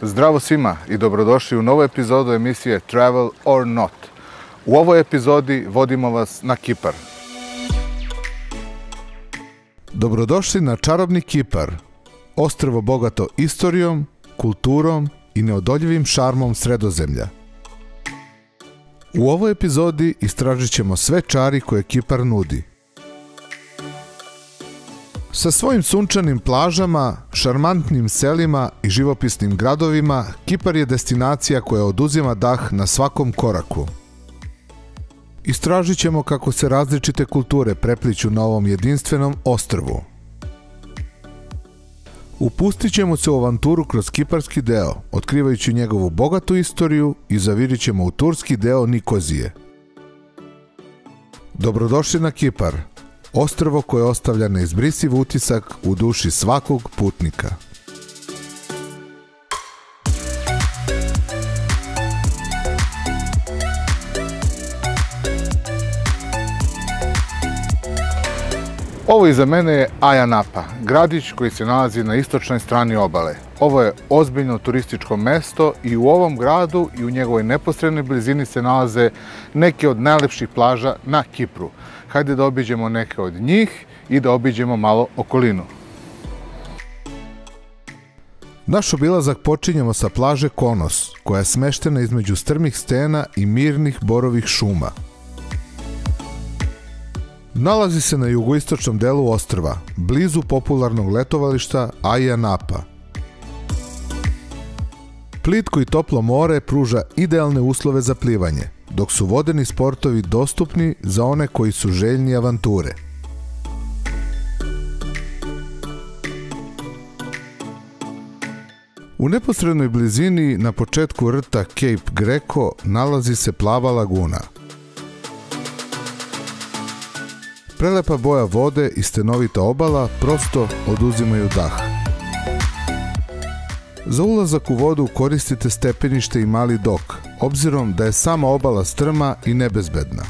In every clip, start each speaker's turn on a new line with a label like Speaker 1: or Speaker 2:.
Speaker 1: Zdravo svima i dobrodošli u novu epizodu emisije Travel or Not. U ovoj epizodi vodimo vas na Kipar. Dobrodošli na čarobni Kipar, ostrvo bogato istorijom, kulturom i neodoljivim šarmom Sredozemlja. U ovoj epizodi istražit ćemo sve čari koje Kipar nudi. Sa svojim sunčanim plažama, šarmantnim selima i živopisnim gradovima, Kipar je destinacija koja oduzima dah na svakom koraku. Istražit ćemo kako se različite kulture prepliću na ovom jedinstvenom ostrvu. Upustit ćemo se u avanturu kroz kiparski deo, otkrivajući njegovu bogatu istoriju i zavirit ćemo u turski deo Nikozije. Dobrodošli na Kipar, ostrvo koje ostavlja neizbrisiv utisak u duši svakog putnika. Ovo iza mene je Ayia Napa, gradić koji se nalazi na istočnoj strani obale. Ovo je ozbiljno turističko mesto i u ovom gradu i u njegovoj neposrednoj blizini se nalaze neke od najlepših plaža na Kipru. Hajde da obiđemo neke od njih i da obiđemo malo okolinu. Naš obilazak počinjemo sa plaže Konos, koja je smeštena između strmih stena i mirnih borovih šuma. Nalazi se na jugoistočnom delu ostrva, blizu popularnog letovališta Ayia Napa. Plitko i toplo more pruža idealne uslove za plivanje, dok su vodeni sportovi dostupni za one koji su željni avanture. U neposrednoj blizini na početku rta Cape Greco nalazi se plava laguna. Prelepa boja vode i stenovita obala prosto oduzimaju dah. Za ulazak u vodu koristite stepenište i mali dok, obzirom da je sama obala strma i nebezbedna.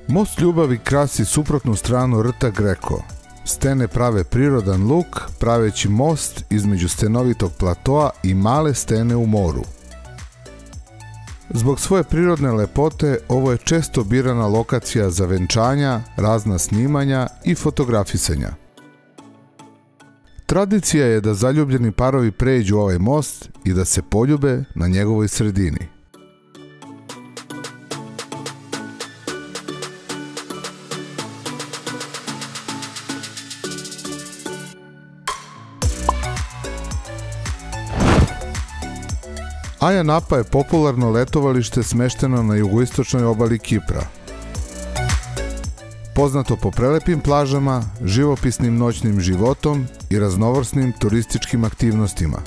Speaker 1: Most ljubavi krasi suprotnu stranu rta Greco. Stene prave prirodan luk, praveći most između stenovitog platoa i male stene u moru. Zbog svoje prirodne lepote, ovo je često birana lokacija za venčanja, razna snimanja i fotografisanja. Tradicija je da zaljubljeni parovi pređu ovaj most i da se poljube na njegovoj sredini. Ayia Napa je popularno letovalište smešteno na jugoistočnoj obali Kipra. Poznato po prelepim plažama, živopisnim noćnim životom i raznovrsnim turističkim aktivnostima.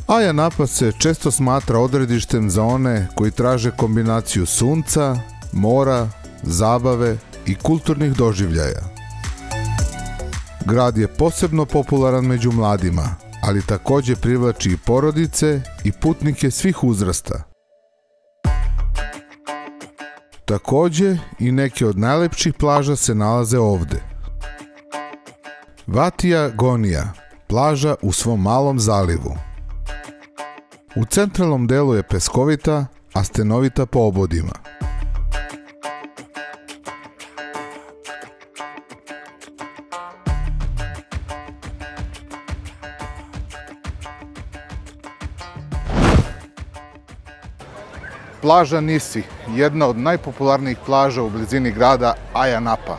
Speaker 1: Ayia Napa se često smatra odredištem za one koji traže kombinaciju sunca, mora, zabave i kulturnih doživljaja. Grad je posebno popularan među mladima, ali također privlači i porodice i putnike svih uzrasta. Također i neke od najlepših plaža se nalaze ovde. Vatija Gonija, plaža u svom malom zalivu. U centralnom delu je peskovita, a stenovita po obodima. Plaža Nisi, jedna od najpopularnijih plaža u blizini grada Ayia Napa.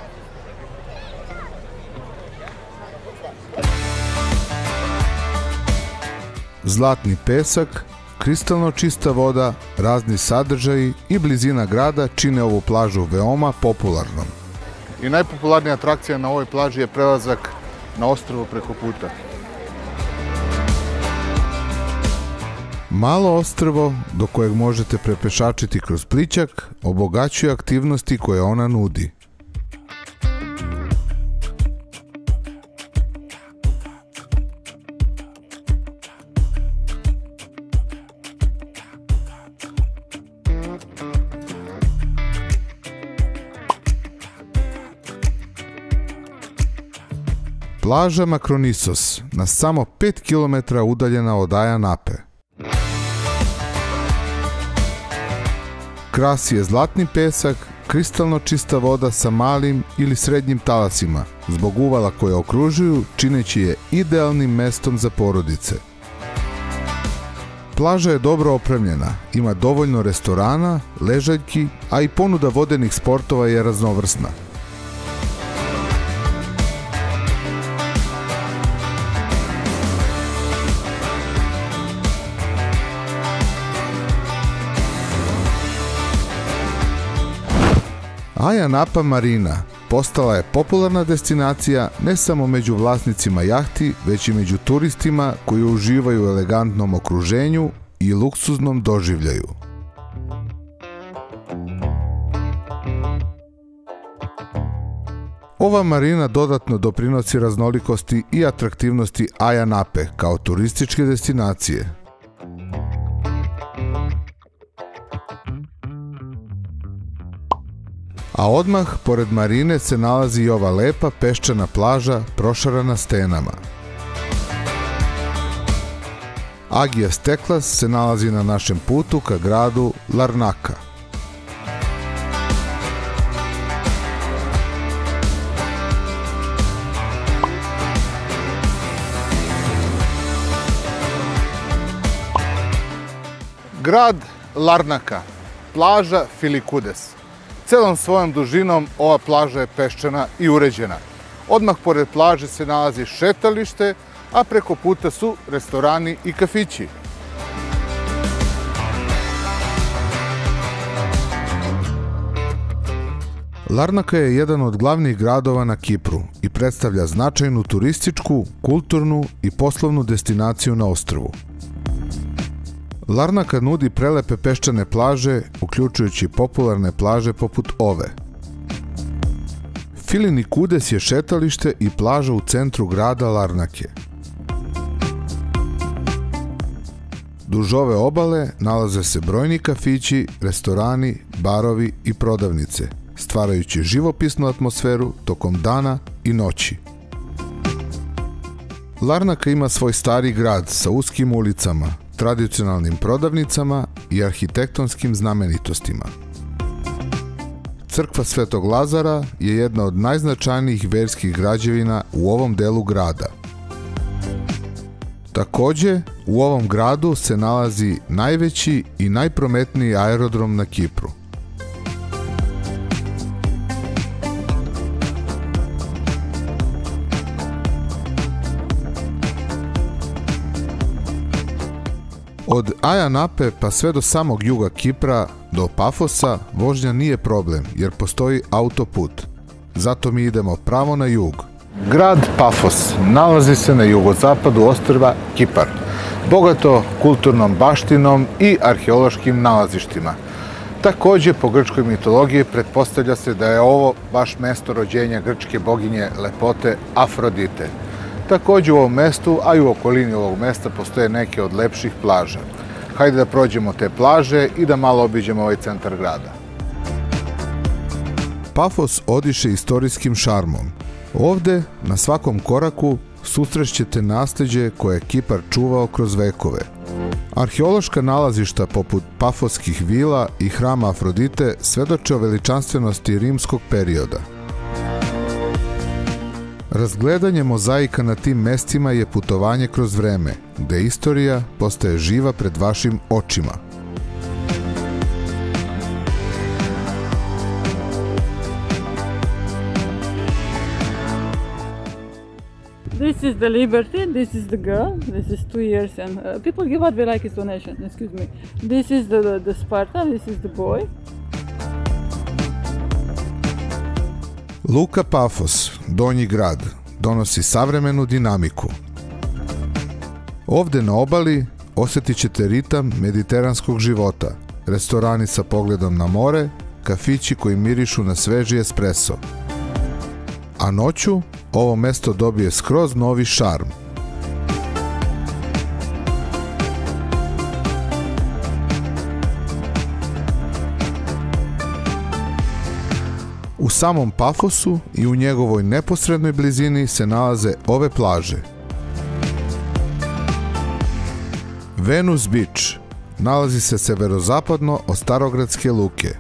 Speaker 1: Zlatni pesak, kristalno čista voda, razni sadržaji i blizina grada čine ovu plažu veoma popularnom. I najpopularnija atrakcija na ovoj plaži je prelazak na ostrvo preko puta. Malo ostrvo, do kojeg možete prepešačiti kroz plićak, obogaćuje aktivnosti koje ona nudi. Plaža Makronisos, na samo 5 km udaljena od Aja Nape. Krasi je zlatni pesak, kristalno čista voda sa malim ili srednjim talasima, zbog uvala koje okružuju, čineći je idealnim mestom za porodice. Plaža je dobro opremljena, ima dovoljno restorana, ležaljki, a i ponuda vodenih sportova je raznovrsna. Aja Napa Marina postala je popularna destinacija ne samo među vlasnicima jahti, već i među turistima koji uživaju u elegantnom okruženju i luksuznom doživljaju. Ova marina dodatno doprinosi raznolikosti i atraktivnosti Aja Nape kao turističke destinacije. A odmah pored marine se nalazi i ova lepa peščana plaža prošarana stenama. Agias Teklas se nalazi na našem putu ka gradu Larnaka. Grad Larnaka, plaža Filikudes. Celom svojom dužinom ova plaža je peščana i uređena. Odmah pored plaže se nalazi šetalište, a preko puta su restorani i kafići. Larnaka je jedan od glavnih gradova na Kipru i predstavlja značajnu turističku, kulturnu i poslovnu destinaciju na ostrvu. Larnaka nudi prelepe peščane plaže, uključujući popularne plaže poput ove. Filikudes je šetalište i plaža u centru grada Larnake. Duž ove obale nalaze se brojni kafići, restorani, barovi i prodavnice, stvarajući živopisnu atmosferu tokom dana i noći. Larnaka ima svoj stari grad sa uskim ulicama, tradicionalnim prodavnicama i arhitektonskim znamenitostima. Crkva Svetog Lazara je jedna od najznačajnijih verskih građevina u ovom delu grada. Takođe, u ovom gradu se nalazi najveći i najprometniji aerodrom na Kipru. Od Aja Nape pa sve do samog juga Kipra, do Pafosa, vožnja nije problem jer postoji autoput. Zato mi idemo pravo na jug. Grad Pafos nalazi se na jugozapadu ostrva Kipar, bogato kulturnom baštinom i arheološkim nalazištima. Takođe, po grčkoj mitologiji pretpostavlja se da je ovo baš mesto rođenja grčke boginje lepote Afrodite. Takođe u ovom mestu, a i u okolini ovog mesta, postoje neke od lepših plaža. Hajde da prođemo te plaže i da malo obiđemo ovaj centar grada. Pafos odiše istorijskim šarmom. Ovde, na svakom koraku, susrećete nasleđe koje je Kipar čuvao kroz vekove. Arheološka nalazišta poput pafoskih vila i hrama Afrodite svedoče o veličanstvenosti rimskog perioda. Razgledanje mozaika na tim mestima je putovanje kroz vreme, gde istorija postaje živa pred vašim očima.
Speaker 2: This is the Liberty, this is the girl, this is 2 years and people give out like his donation, excuse me. This is the Sparta, this is the boy.
Speaker 1: Luka Pafos, donji grad, donosi savremenu dinamiku. Ovde na obali osjetit ćete ritam mediteranskog života, restorani sa pogledom na more, kafići koji mirišu na sveži espresso. A noću ovo mesto dobije skroz novi šarm. U samom Pafosu i u njegovoj neposrednoj blizini se nalaze ove plaže. Venice Beach nalazi se severozapadno od Starogradske luke.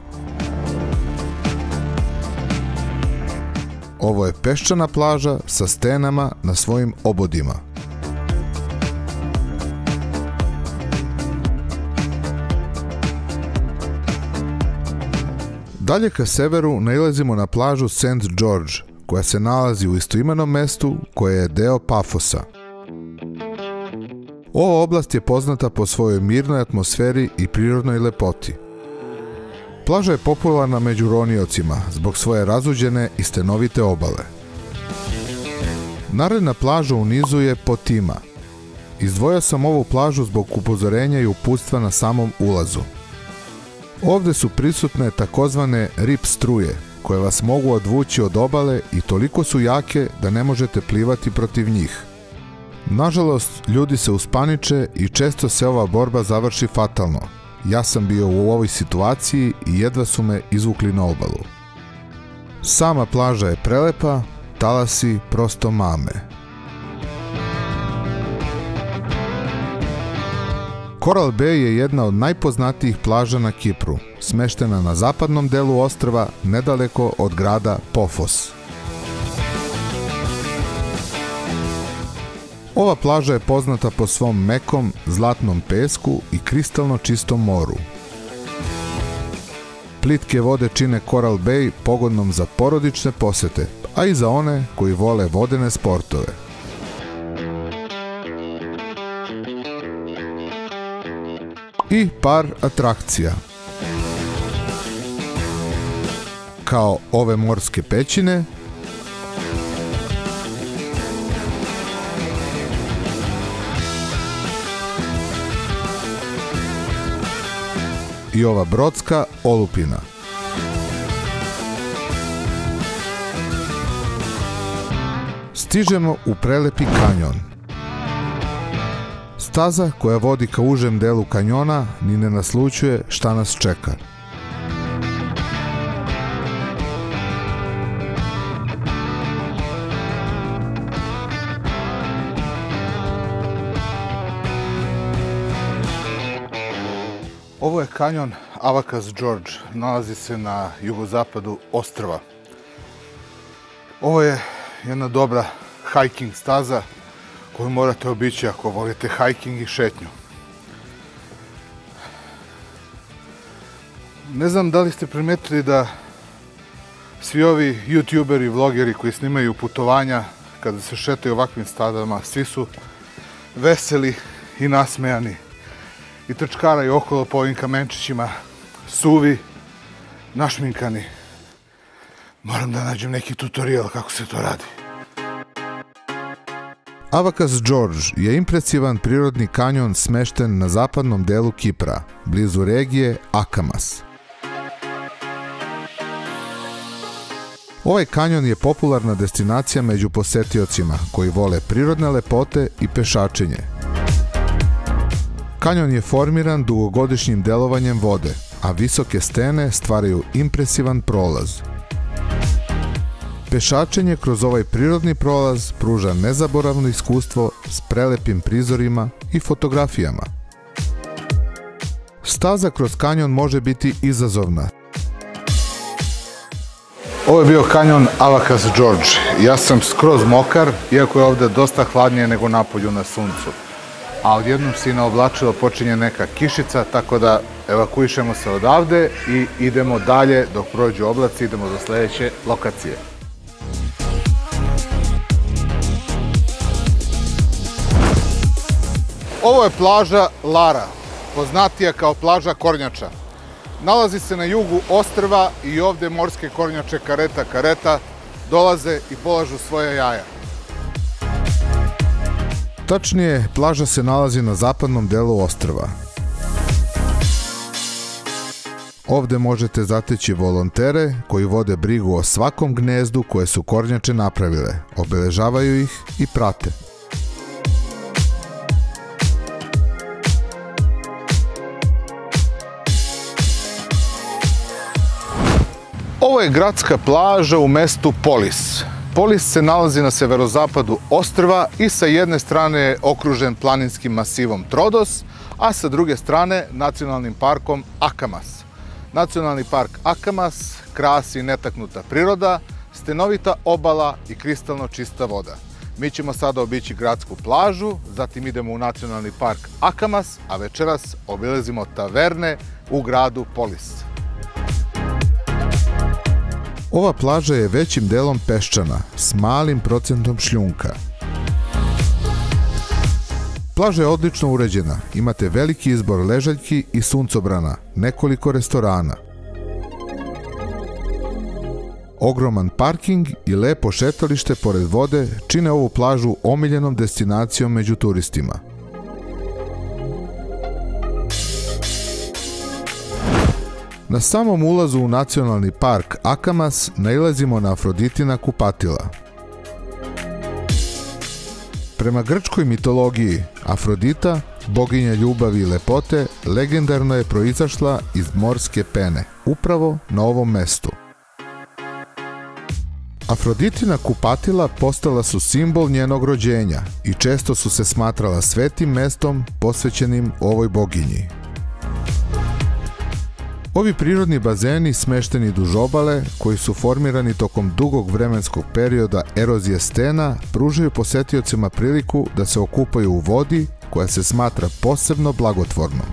Speaker 1: Ovo je peščana plaža sa stenama na svojim obodima. Dalje ka severu nailazimo na plažu St. George, koja se nalazi u istoimenom mestu koje je deo Pafosa. Ova oblast je poznata po svojoj mirnoj atmosferi i prirodnoj lepoti. Plaža je popularna među roniocima zbog svoje razuđene i stenovite obale. Naredna plaža u nizu je Potima. Izdvojio sam ovu plažu zbog upozorenja i uputstva na samom ulazu. Ovde su prisutne takozvane rip struje, koje vas mogu odvući od obale i toliko su jake da ne možete plivati protiv njih. Nažalost, ljudi se uspaniče i često se ova borba završi fatalno. Ja sam bio u ovoj situaciji i jedva su me izvukli na obalu. Sama plaža je prelepa, talasi prosto mame. Coral Bay je jedna od najpoznatijih plaža na Kipru, smeštena na zapadnom delu ostrva, nedaleko od grada Pofos. Ova plaža je poznata po svom mekom, zlatnom pesku i kristalno čistom moru. Plitke vode čine Coral Bay pogodnom za porodične posete, a i za one koji vole vodene sportove. I par atrakcija. Kao ove morske pećine, i ova brodska olupina. Stižemo u prelepi kanjon. Staza koja vodi ka užem delu kanjona ni ne naslućuje šta nas čeka. Ovo je kanjon Avacas George, nalazi se na jugozapadu ostrva. Ovo je jedna dobra hiking staza koju morate obići ako volite hiking i šetnju. Ne znam da li ste primetili da svi ovi youtuberi, vlogeri koji snimaju putovanja kada se šetaju ovakvim stazama, svi su veseli i nasmejani i trčkaraju okolo po ovim kamenčićima, suvi, našminkani. Moram da nađem neki tutorial kako se to radi. Avacas George je impresivan prirodni kanjon smešten na zapadnom delu Kipra, blizu regije Akamas. Ovaj kanjon je popularna destinacija među posetiocima koji vole prirodne lepote i pešačenje. Kanjon je formiran dugogodišnjim delovanjem vode, a visoke stene stvaraju impresivan prolaz. Pešačenje kroz ovaj prirodni prolaz pruža nezaboravno iskustvo s prelepim prizorima i fotografijama. Staza kroz kanjon može biti izazovna. Ovo je bio kanjon Avacas George. Ja sam skroz mokar, iako je ovde dosta hladnije nego napolju na suncu. A odjednom se i na oblačilo počinje neka kišica, tako da evakuišemo se odavde i idemo dalje dok prođu oblaci, idemo do sledeće lokacije. Ovo je plaža Lara, poznatija kao plaža kornjača. Nalazi se na jugu ostrva i ovde morske kornjače kareta dolaze i polažu svoje jaja. Tačnije, plaža se nalazi na zapadnom delu ostrva. Ovde možete zateći volontere koji vode brigu o svakom gnezdu koje su kornjače napravile, obeležavaju ih i prate. Ovo Ovo je gradska plaža u mestu Polis. Polis se nalazi na severozapadu ostrva i sa jedne strane je okružen planinskim masivom Trodos, a sa druge strane nacionalnim parkom Akamas. Nacionalni park Akamas krasi netaknuta priroda, stenovita obala i kristalno čista voda. Mi ćemo sada obići gradsku plažu, zatim idemo u nacionalni park Akamas, a večeras obilazimo taverne u gradu Polis.
Speaker 3: Ova plaža je većim delom peščana, s malim procentom šljunka. Plaža je odlično uređena, imate veliki izbor ležaljki i suncobrana, nekoliko restorana. Ogroman parking i lepo šetalište pored vode čine ovu plažu omiljenom destinacijom među turistima. Na samom ulazu u nacionalni park Akamas nailazimo na Afroditina kupatila. Prema grčkoj mitologiji, Afrodita, boginja ljubavi i lepote, legendarno je proizašla iz morske pene, upravo na ovom mestu. Afroditina kupatila postala su simbol njenog rođenja i često su se smatrala svetim mestom posvećenim ovoj boginji. Ovi prirodni bazeni smešteni duž obale, koji su formirani tokom dugog vremenskog perioda erozije stena, pružaju posetiocima priliku da se okupaju u vodi koja se smatra posebno blagotvornom.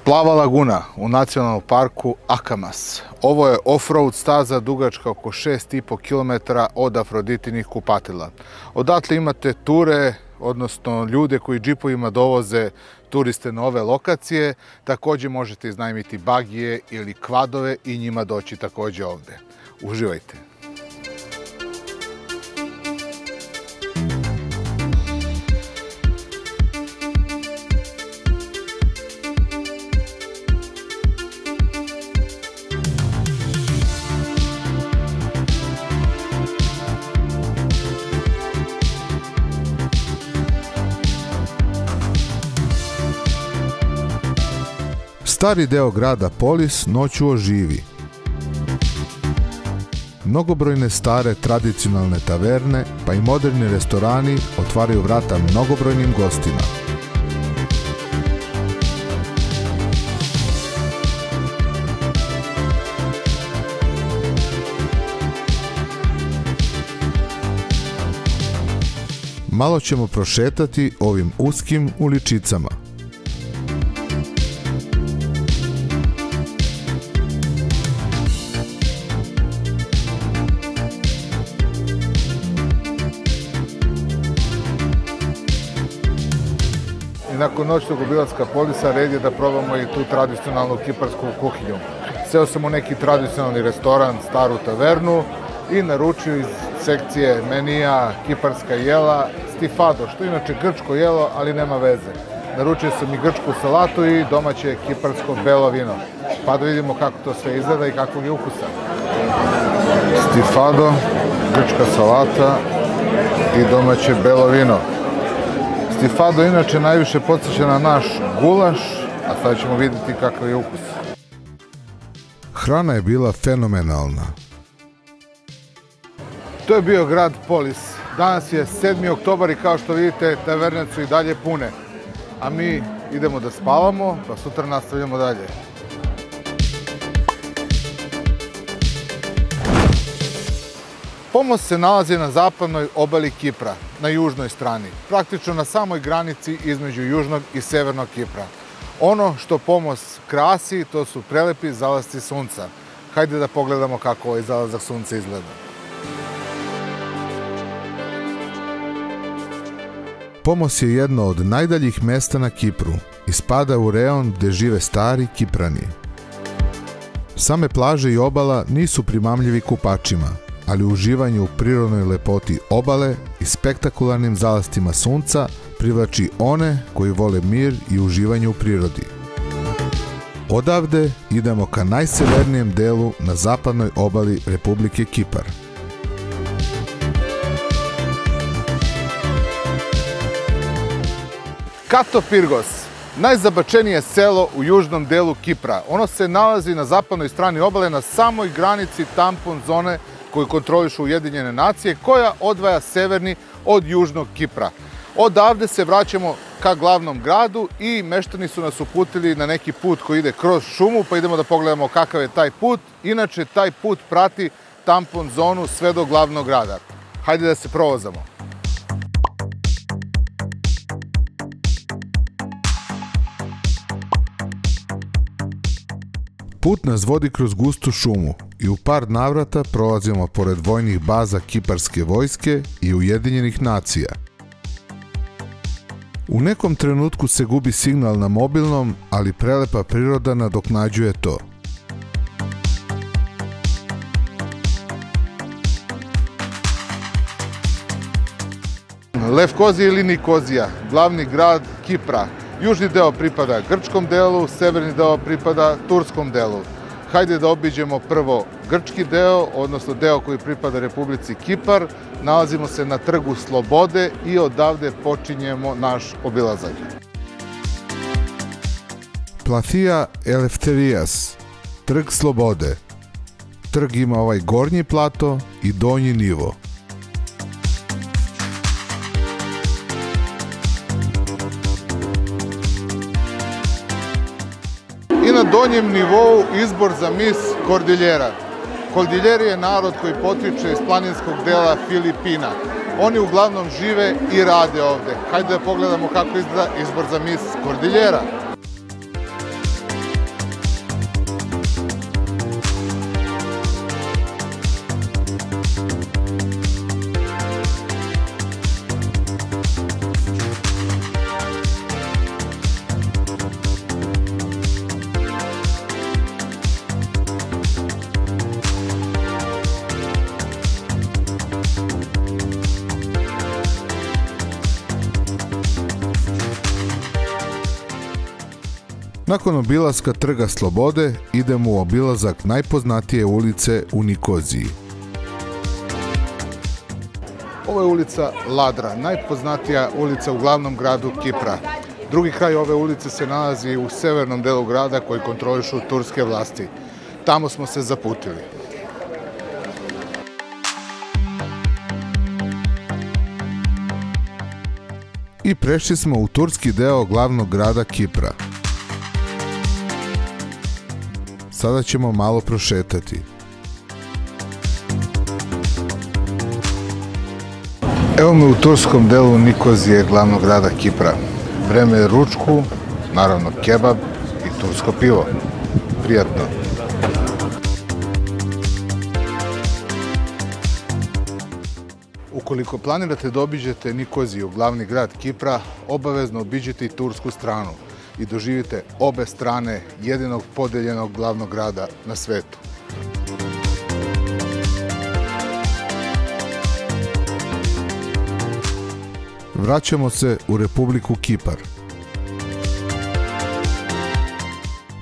Speaker 1: Plava laguna u nacionalnom parku Akamas. Ovo je off-road staza dugačka oko 6,5 km od Afroditinih kupatila. Odatle imate ture, odnosno ljude koji džipovima dovoze turiste na ove lokacije. Također možete iznajmiti bagije ili kvadove i njima doći također ovde. Uživajte!
Speaker 3: Stari deo grada Polis noću oživi. Mnogobrojne stare tradicionalne taverne, pa i moderni restorani otvaraju vrata mnogobrojnim gostima. Malo ćemo prošetati ovim uskim uličicama.
Speaker 1: I nakon noćnog obilaska Polisa red je da probamo i tu tradicionalnu kiparsku kuhinju. Seo sam u neki tradicionalni restoran, staru tavernu i naručio iz sekcije menija kiparska jela stifado, što je inače grčko jelo, ali nema veze. Naručio sam i grčku salatu i domaće kiparsko belo vino. Pa da vidimo kako to sve izgleda i kakvog je ukusa. Stifado, grčka salata i domaće belo vino. Stifado inače najviše podsjeća na naš gulaš, a sad ćemo vidjeti kakav je ukus.
Speaker 3: Hrana je bila fenomenalna.
Speaker 1: To je bio grad Polis. Danas je 7. oktobar i kao što vidite, taverne su i dalje pune. A mi idemo da spavamo, pa sutra nastavljamo dalje. Pomos se nalazi na zapadnoj obali Kipra, na južnoj strani, praktično na samoj granici između južnog i severnog Kipra. Ono što Pomos krasi, to su prelepi zalasci sunca. Hajde da pogledamo kako ovaj zalazak sunca izgleda.
Speaker 3: Pomos je jedno od najdaljih mesta na Kipru i spada u reon gde žive stari Kiprani. Same plaže i obala nisu primamljivi kupačima, ali uživanje u prirodnoj lepoti obale i spektakularnim zalastima sunca privlači one koji vole mir i uživanje u prirodi. Odavde idemo ka najsevernijem delu na zapadnoj obali Republike Kipar.
Speaker 1: Katopirgos, najzabačenije selo u južnom delu Kipra. Ono se nalazi na zapadnoj strani obale, na samoj granici tampon zone koju kontrolišu Ujedinjene nacije, koja odvaja severni od južnog Kipra. Odavde se vraćamo ka glavnom gradu i meštani su nas uputili na neki put koji ide kroz šumu, pa idemo da pogledamo kakav je taj put. Inače, taj put prati tampon zonu sve do glavnog grada. Hajde da se provozamo.
Speaker 3: Put nas vodi kroz gustu šumu i u par navrata prolazimo pored vojnih baza kiparske vojske i Ujedinjenih nacija. U nekom trenutku se gubi signal na mobilnom, ali prelepa priroda nadoknađuje to.
Speaker 1: Lefkozija ili Nikozija, glavni grad Kipra. Južni deo pripada grčkom delu, severni deo pripada turskom delu. Hajde da obiđemo prvo grčki deo, odnosno deo koji pripada Republici Kipar. Nalazimo se na Trgu Slobode i odavde počinjemo naš obilazak.
Speaker 3: Plathia Eleftherias, Trg Slobode. Trg ima ovaj gornji plato i donji nivo.
Speaker 1: I na donjem nivou izbor za mis Kordiljera. Kordiljeri je narod koji potiče iz planinskog dela Filipina. Oni uglavnom žive i rade ovde. Hajde da pogledamo kako izgleda izbor za mis Kordiljera.
Speaker 3: Nakon obilaska Trga Slobode idemo u obilazak najpoznatije ulice u Nikoziji.
Speaker 1: Ovo je ulica Ladra, najpoznatija ulica u glavnom gradu Kipra. Drugi kraj ove ulice se nalazi u severnom delu grada koji kontrolišu turske vlasti. Tamo smo se zaputili.
Speaker 3: I prešli smo u turski deo glavnog grada Kipra. Sada ćemo malo prošetati.
Speaker 1: Evo me u turskom delu Nikozije, glavnog grada Kipra. Vreme je ručku, naravno kebab i tursko pivo. Prijatno. Ukoliko planirate da obiđete Nikoziju, glavni grad Kipra, obavezno obiđite i tursku stranu i doživite obe strane jedinog podeljenog glavnog grada na svetu.
Speaker 3: Vraćamo se u Republiku Kipar.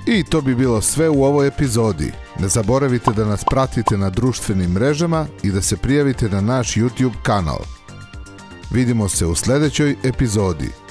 Speaker 3: I to bi bilo sve u ovoj epizodi. Ne zaboravite da nas pratite na društvenim mrežama i da se prijavite na naš YouTube kanal. Vidimo se u sljedećoj epizodi.